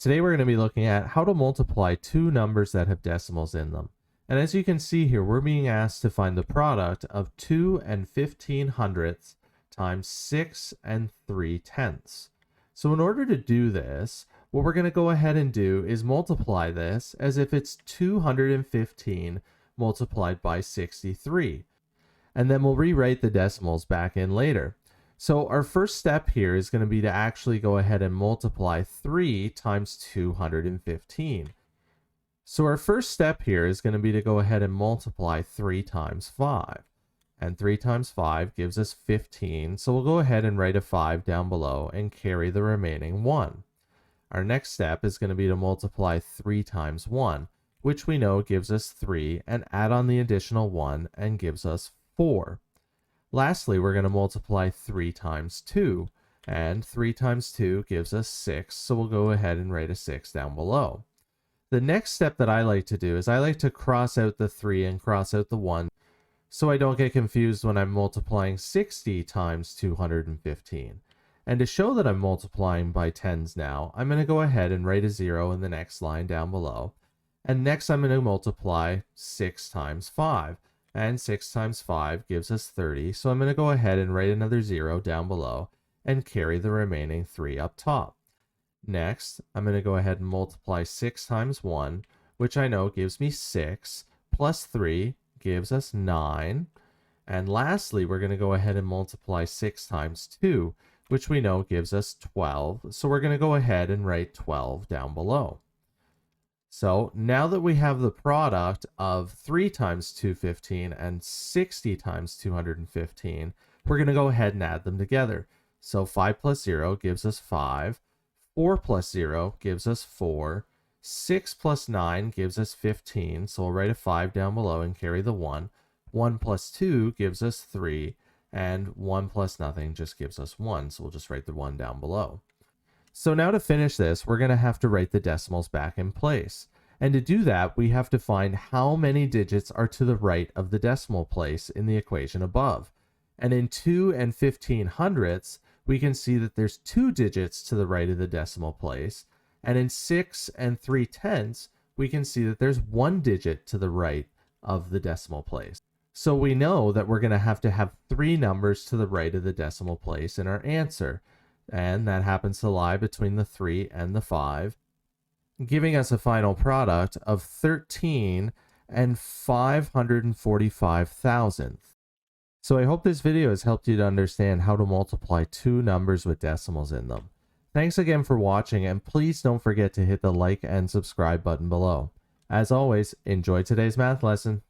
Today we're going to be looking at how to multiply two numbers that have decimals in them. And as you can see here, we're being asked to find the product of 2 and 15 hundredths times 6 and 3 tenths. So in order to do this, what we're going to go ahead and do is multiply this as if it's 215 multiplied by 63. And then we'll rewrite the decimals back in later. So our first step here is going to be to actually go ahead and multiply 3 times 215. So our first step here is going to be to go ahead and multiply 3 times 5. And 3 times 5 gives us 15. So we'll go ahead and write a 5 down below and carry the remaining 1. Our next step is going to be to multiply 3 times 1, which we know gives us 3, and add on the additional 1 and gives us 4. Lastly, we're going to multiply 3 times 2, and 3 times 2 gives us 6, so we'll go ahead and write a 6 down below. The next step that I like to do is I like to cross out the 3 and cross out the 1, so I don't get confused when I'm multiplying 60 times 215. And to show that I'm multiplying by tens now, I'm going to go ahead and write a 0 in the next line down below. And next I'm going to multiply 6 times 5. And 6 times 5 gives us 30, so I'm going to go ahead and write another 0 down below and carry the remaining 3 up top. Next, I'm going to go ahead and multiply 6 times 1, which I know gives me 6, plus 3 gives us 9. And lastly, we're going to go ahead and multiply 6 times 2, which we know gives us 12, so we're going to go ahead and write 12 down below. So now that we have the product of 3 times 215 and 60 times 215, we're going to go ahead and add them together. So 5 plus 0 gives us 5, 4 plus 0 gives us 4, 6 plus 9 gives us 15, so we'll write a 5 down below and carry the 1. 1 plus 2 gives us 3, and 1 plus nothing just gives us 1, so we'll just write the 1 down below. So now to finish this, we're going to have to write the decimals back in place. And to do that, we have to find how many digits are to the right of the decimal place in the equation above. And in 2 and 15 hundredths, we can see that there's 2 digits to the right of the decimal place. And in 6 and 3 tenths, we can see that there's 1 digit to the right of the decimal place. So we know that we're going to have 3 numbers to the right of the decimal place in our answer. And that happens to lie between the 3 and the 5, giving us a final product of 13 and 545 thousandths. So I hope this video has helped you to understand how to multiply two numbers with decimals in them. Thanks again for watching, and please don't forget to hit the like and subscribe button below. As always, enjoy today's math lesson.